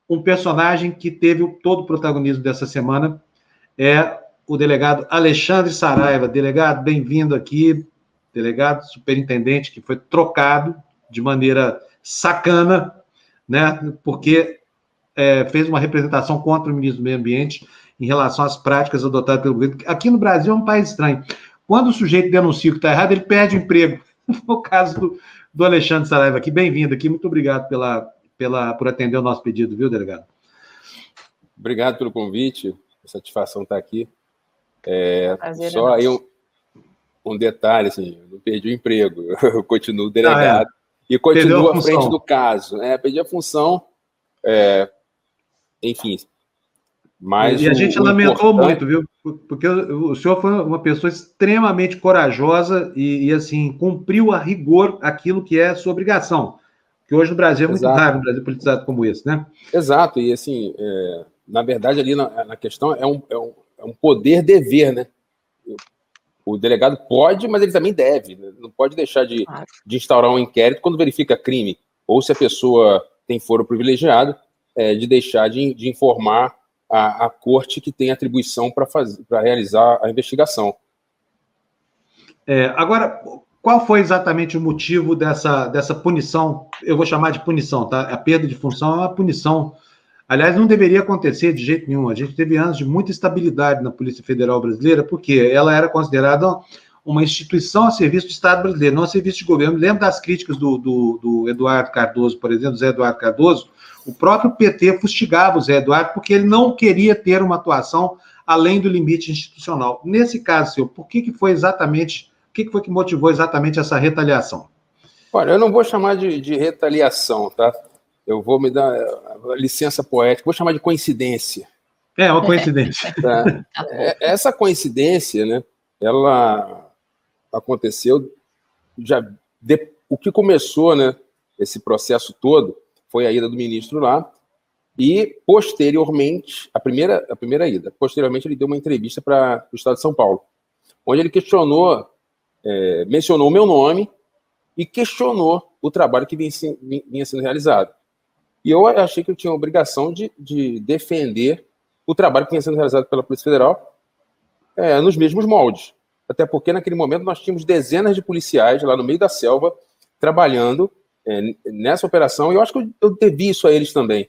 um personagem que teve todo o protagonismo dessa semana, é o delegado Alexandre Saraiva. Delegado, bem-vindo aqui, delegado superintendente que foi trocado de maneira sacana, né, porque fez uma representação contra o ministro do Meio Ambiente em relação às práticas adotadas pelo governo. Aqui no Brasil é um país estranho. Quando o sujeito denuncia o que está errado, ele perde o emprego. No caso do Alexandre Saraiva aqui, bem-vindo aqui, muito obrigado por atender o nosso pedido, viu, delegado? Obrigado pelo convite, a satisfação estar aqui. Só aí um detalhe, assim, eu não perdi o emprego, eu continuo delegado e continuo à frente do caso. Perdi a função, enfim. Mas e a gente lamentou muito, viu? Porque o senhor foi uma pessoa extremamente corajosa e assim, cumpriu a rigor aquilo que é a sua obrigação. Que hoje no Brasil é muito raro, um Brasil politizado como esse, né? Exato, e assim, na verdade, ali na questão é um poder-dever, né? O delegado pode, mas ele também deve, né? Não pode deixar de instaurar um inquérito quando verifica crime, ou se a pessoa tem foro privilegiado, de deixar de informar a corte que tem atribuição para realizar a investigação. Agora, qual foi exatamente o motivo dessa punição? Eu vou chamar de punição, tá? A perda de função é uma punição. Aliás, não deveria acontecer de jeito nenhum. A gente teve anos de muita estabilidade na Polícia Federal Brasileira, porque ela era considerada uma instituição a serviço do Estado brasileiro, não a serviço de governo. Lembro das críticas do Eduardo Cardoso, por exemplo, do Zé Eduardo Cardoso. O próprio PT fustigava o Zé Eduardo porque ele não queria ter uma atuação além do limite institucional. Nesse caso, senhor, o que foi que motivou exatamente essa retaliação? Olha, eu não vou chamar de retaliação, tá? Eu vou me dar licença poética, vou chamar de coincidência. Uma coincidência. Tá? Essa coincidência, né, ela aconteceu o que começou, né, esse processo todo foi a ida do ministro lá e, posteriormente, a primeira ida, posteriormente ele deu uma entrevista para o Estado de São Paulo, onde ele mencionou o meu nome e questionou o trabalho que vinha sendo realizado. E eu achei que eu tinha a obrigação de defender o trabalho que vinha sendo realizado pela Polícia Federal nos mesmos moldes. Até porque, naquele momento, nós tínhamos dezenas de policiais lá no meio da selva trabalhando nessa operação, e eu acho que eu devi isso a eles também.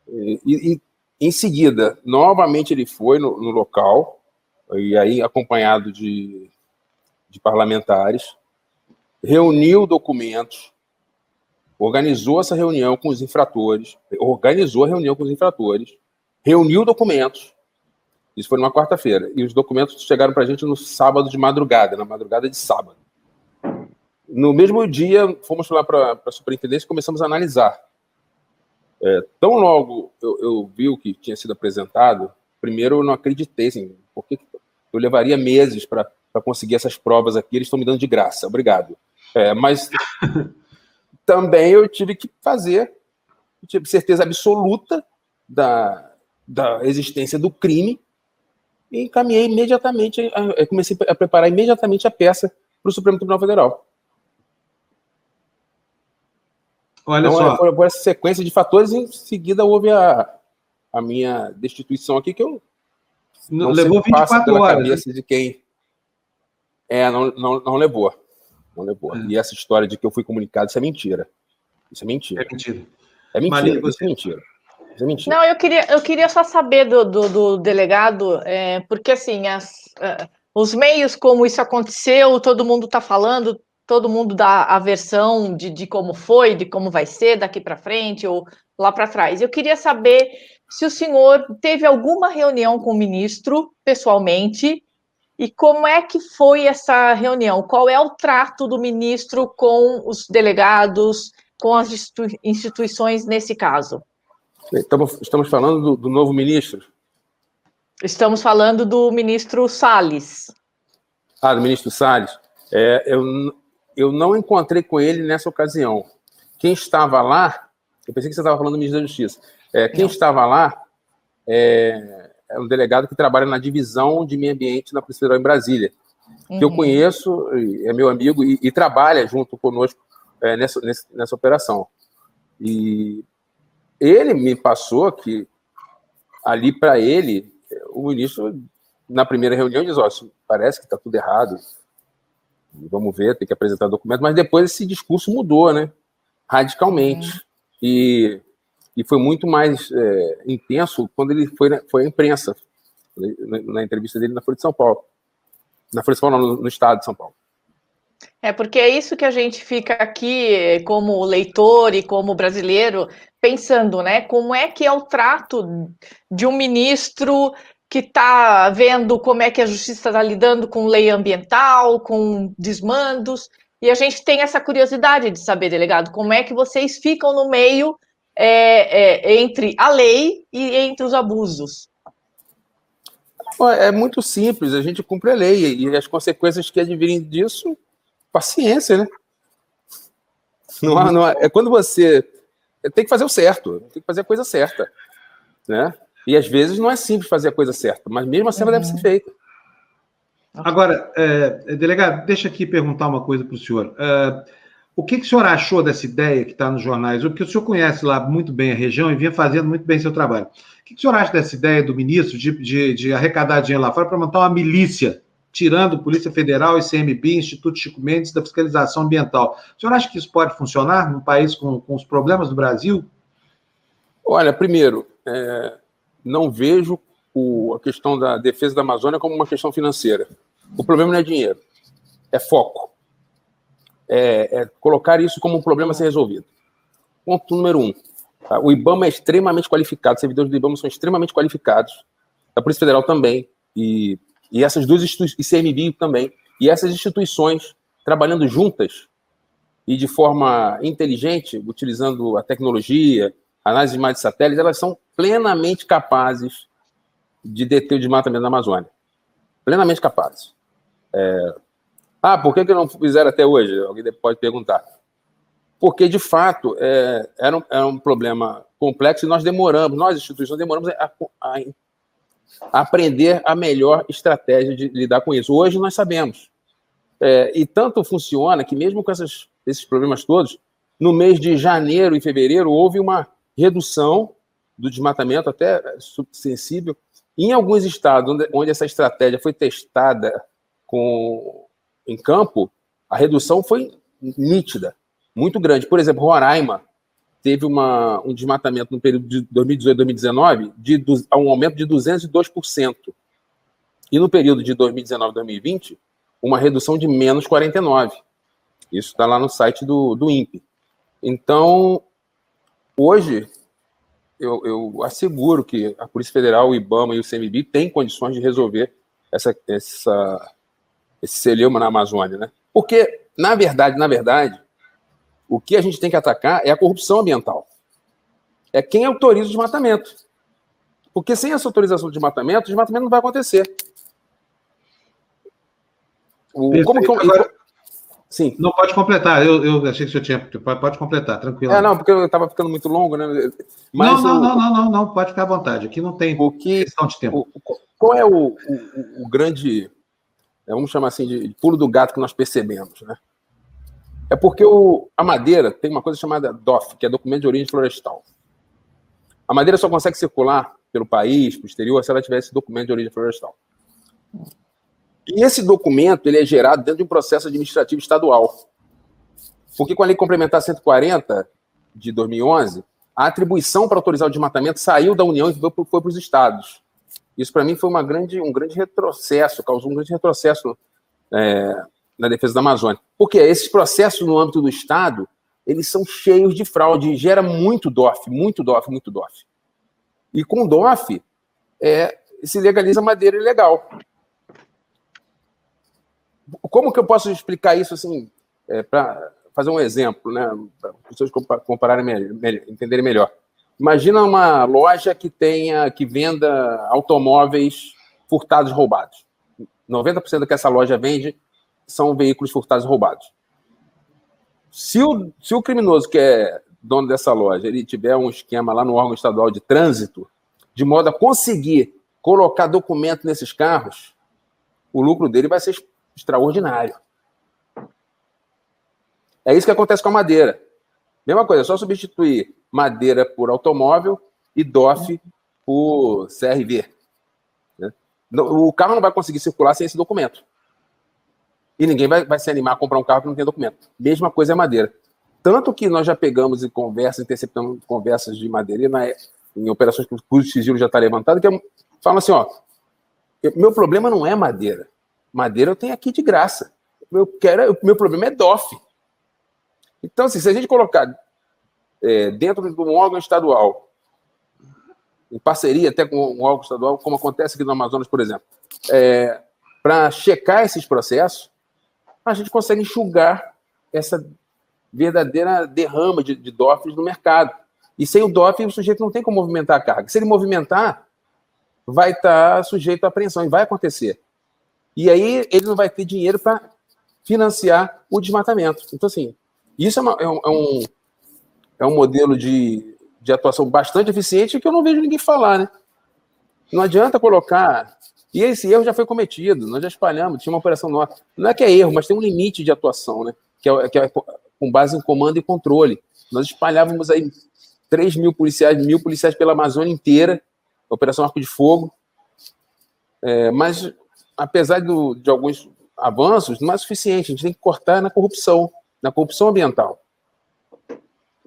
E em seguida, novamente ele foi no local, e aí acompanhado de parlamentares, reuniu documentos, organizou essa reunião com os infratores, reuniu documentos, isso foi numa quarta-feira, e os documentos chegaram para a gente no sábado de madrugada, na madrugada de sábado. No mesmo dia, fomos lá para a superintendência e começamos a analisar. Tão logo eu vi o que tinha sido apresentado, primeiro eu não acreditei, assim, porque eu levaria meses para conseguir essas provas aqui, eles estão me dando de graça, obrigado. Mas também eu tive que tive certeza absoluta da existência do crime e encaminhei imediatamente, comecei a preparar imediatamente a peça para o Supremo Tribunal Federal. Olha só. Foi essa sequência de fatores e em seguida houve a minha destituição aqui, que eu não levou 24 pela horas. Cabeça de quem... Não levou. Não levou. E essa história de que eu fui comunicado, isso é mentira. Isso é mentira. É mentira. É mentira. Maria, Isso é mentira. Isso é mentira. Não, eu queria só saber do delegado, porque assim, os meios como isso aconteceu, todo mundo está falando, todo mundo dá a versão de como foi, de como vai ser daqui para frente ou lá para trás. Eu queria saber se o senhor teve alguma reunião com o ministro, pessoalmente, e como é que foi essa reunião? Qual é o trato do ministro com os delegados, com as instituições nesse caso? Estamos falando do novo ministro? Estamos falando do ministro Salles. Do ministro Salles. Eu não encontrei com ele nessa ocasião. Quem estava lá, eu pensei que você estava falando do ministro da Justiça. Quem estava lá é um delegado que trabalha na divisão de meio ambiente na Polícia Federal em Brasília, que eu conheço, é meu amigo e trabalha junto conosco nessa operação. E ele me passou que ali para ele, o ministro, na primeira reunião, diz, parece que está tudo errado, vamos ver, tem que apresentar documento, mas depois esse discurso mudou, né? Radicalmente. E foi muito mais intenso quando ele foi à imprensa, na entrevista dele na Folha de São Paulo. Na Folha de São Paulo, no estado de São Paulo. Porque é isso que a gente fica aqui, como leitor e como brasileiro, pensando, né? Como é que é o trato de um ministro que está vendo como é que a justiça está lidando com lei ambiental, com desmandos, e a gente tem essa curiosidade de saber, delegado, como é que vocês ficam no meio entre a lei e entre os abusos? É muito simples, a gente cumpre a lei, e as consequências que advirem disso, paciência, né? É quando você tem que fazer o certo, tem que fazer a coisa certa, né? E às vezes não é simples fazer a coisa certa, mas mesmo assim ela deve ser feita. Agora, delegado, deixa aqui perguntar uma coisa para o senhor. O que o senhor achou dessa ideia que está nos jornais? Porque o senhor conhece lá muito bem a região e vinha fazendo muito bem seu trabalho. O que o senhor acha dessa ideia do ministro de arrecadar dinheiro lá fora para montar uma milícia, tirando Polícia Federal, ICMBio, Instituto Chico Mendes da fiscalização ambiental? O senhor acha que isso pode funcionar num país com os problemas do Brasil? Olha, primeiro, não vejo a questão da defesa da Amazônia como uma questão financeira. O problema não é dinheiro, é foco. É colocar isso como um problema a ser resolvido. Ponto número 1. Tá? O IBAMA é extremamente qualificado, os servidores do IBAMA são extremamente qualificados, a Polícia Federal também, e essas duas instituições, ICMBio também, e essas instituições trabalhando juntas e de forma inteligente, utilizando a tecnologia, análise de imagens de satélite, elas são plenamente capazes de deter o desmatamento da Amazônia. Plenamente capazes. Por que não fizeram até hoje? Alguém pode perguntar. Porque, de fato, era um problema complexo e nós, instituições, demoramos a aprender a melhor estratégia de lidar com isso. Hoje nós sabemos. E tanto funciona que, mesmo com esses problemas todos, no mês de janeiro e fevereiro, houve uma redução do desmatamento, até sensível. Em alguns estados onde essa estratégia foi testada em campo, a redução foi nítida, muito grande. Por exemplo, Roraima teve um desmatamento no período de 2018 a 2019 um aumento de 202%. E no período de 2019 a 2020, uma redução de menos 49%. Isso está lá no site do INPE. Então, hoje, eu asseguro que a Polícia Federal, o IBAMA e o ICMBio têm condições de resolver esse celeuma na Amazônia, né? Porque, na verdade, o que a gente tem que atacar é a corrupção ambiental. É quem autoriza o desmatamento. Porque sem essa autorização de desmatamento, o desmatamento não vai acontecer. Sim. Não, pode completar. Eu achei que o senhor tinha. Pode completar, tranquilo. Não, porque eu estava ficando muito longo, né? Mas não, pode ficar à vontade. Aqui não tem questão de tempo. Qual é o grande, vamos chamar assim, de pulo do gato que nós percebemos, né? É porque a madeira tem uma coisa chamada DOF, que é Documento de Origem Florestal. A madeira só consegue circular pelo país, para o exterior, se ela tiver esse documento de origem florestal. E esse documento ele é gerado dentro de um processo administrativo estadual. Porque com a Lei Complementar 140 de 2011, a atribuição para autorizar o desmatamento saiu da União e foi para os estados. Isso, para mim, foi um grande retrocesso, causou um grande retrocesso na defesa da Amazônia. Porque esses processos no âmbito do Estado, eles são cheios de fraude, e gera muito DOF. E com DOF, se legaliza madeira ilegal. Como que eu posso explicar isso assim, para fazer um exemplo, né, para as pessoas compararem entenderem melhor? Imagina uma loja que venda automóveis furtados, roubados. 90% do que essa loja vende são veículos furtados e roubados. Se o criminoso que é dono dessa loja ele tiver um esquema lá no órgão estadual de trânsito, de modo a conseguir colocar documento nesses carros, o lucro dele vai ser extraordinário. É isso que acontece com a madeira. Mesma coisa, é só substituir madeira por automóvel e DOF por CRV. Né? O carro não vai conseguir circular sem esse documento. E ninguém vai se animar a comprar um carro que não tem documento. Mesma coisa é madeira. Tanto que nós já pegamos em conversas, interceptamos conversas de madeira em operações que o custo de sigilo já está levantado, que falam assim, ó, meu problema não é madeira. Madeira eu tenho aqui de graça. Meu problema é DOF. Então, assim, se a gente colocar dentro de um órgão estadual, em parceria até com um órgão estadual, como acontece aqui no Amazonas, por exemplo, para checar esses processos, a gente consegue enxugar essa verdadeira derrama de DOFs no mercado. E sem o DOF, o sujeito não tem como movimentar a carga. Se ele movimentar, vai estar sujeito à apreensão, e vai acontecer. E aí ele não vai ter dinheiro para financiar o desmatamento. Então, assim, isso é um modelo de atuação bastante eficiente que eu não vejo ninguém falar, né? Não adianta colocar... E esse erro já foi cometido, nós já espalhamos, tinha uma operação nossa. Não é que é erro, mas tem um limite de atuação, né? Que é com base em comando e controle. Nós espalhávamos aí 3.000 policiais, 1.000 policiais pela Amazônia inteira, Operação Arco de Fogo. Mas, apesar de alguns avanços, não é suficiente. A gente tem que cortar na corrupção ambiental.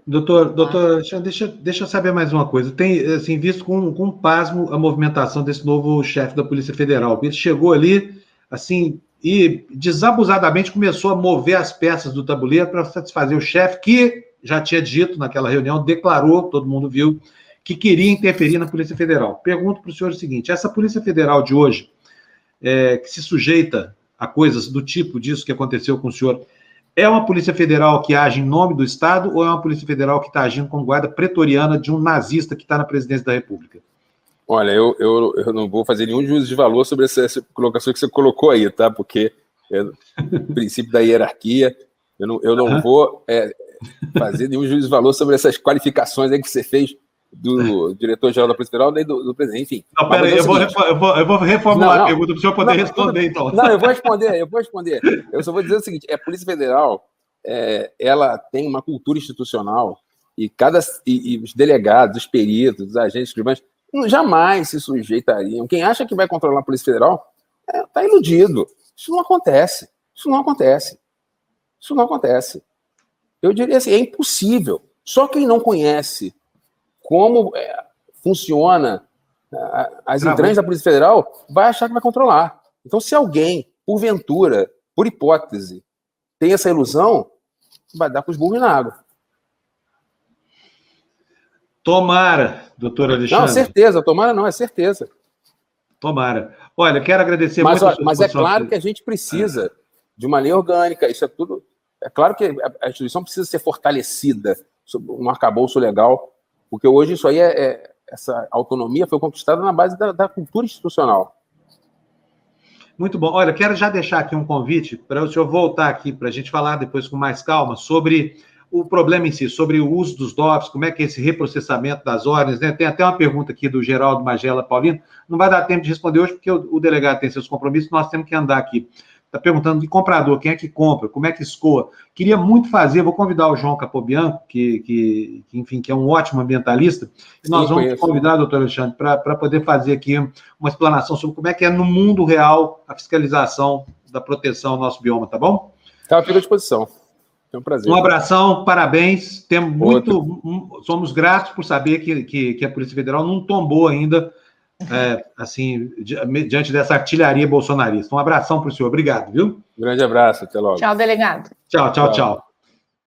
Doutor Alexandre, deixa eu saber mais uma coisa. Tem, assim, visto com pasmo a movimentação desse novo chefe da Polícia Federal. Ele chegou ali, assim, e desabusadamente começou a mover as peças do tabuleiro para satisfazer o chefe, que já tinha dito naquela reunião, declarou, todo mundo viu, que queria interferir na Polícia Federal. Pergunto para o senhor o seguinte: essa Polícia Federal de hoje, que se sujeita a coisas do tipo disso que aconteceu com o senhor, é uma Polícia Federal que age em nome do Estado ou é uma Polícia Federal que está agindo como guarda pretoriana de um nazista que está na presidência da República? Olha, eu não vou fazer nenhum juízo de valor sobre essa colocação que você colocou aí, tá? Porque o princípio da hierarquia, eu não vou fazer nenhum juízo de valor sobre essas qualificações aí que você fez do diretor-geral da Polícia Federal nem do presidente, enfim. Não, peraí, eu vou reformular a pergunta para o senhor poder responder, então. Não, eu vou responder. Eu só vou dizer o seguinte: a Polícia Federal, ela tem uma cultura institucional e os delegados, os peritos, os agentes escrivães jamais se sujeitariam. Quem acha que vai controlar a Polícia Federal está iludido. Isso não acontece. Eu diria assim, é impossível. Só quem não conhece como funciona as entranhas da Polícia Federal vai achar que vai controlar. Então, se alguém, porventura, por hipótese, tem essa ilusão, vai dar com os burros na água. Tomara, doutor Alexandre. Não, certeza. Tomara não, é certeza. Tomara. Olha, quero agradecer muito. Mas é claro claro que a gente precisa de uma lei orgânica, isso é tudo... É claro que a instituição precisa ser fortalecida sob um arcabouço legal, porque hoje isso aí essa autonomia foi conquistada na base da cultura institucional. Muito bom. Olha, quero já deixar aqui um convite para o senhor voltar aqui para a gente falar depois com mais calma sobre o problema em si, sobre o uso dos DOFs, como é que é esse reprocessamento das ordens, né? Tem até uma pergunta aqui do Geraldo Magela Paulino, não vai dar tempo de responder hoje porque o delegado tem seus compromissos, nós temos que andar aqui. Está perguntando de comprador, quem é que compra, como é que escoa. Queria muito fazer, vou convidar o João Capobianco, que enfim, que é um ótimo ambientalista, e nós vamos convidar, doutor Alexandre, para poder fazer aqui uma explanação sobre como é que é no mundo real a fiscalização da proteção ao nosso bioma, tá bom? Tá, fico à disposição. É um prazer. Um abração, parabéns. Somos gratos por saber que a Polícia Federal não tombou ainda, assim, diante dessa artilharia bolsonarista. Um abração para o senhor. Obrigado, viu? Um grande abraço. Até logo. Tchau, delegado. Tchau.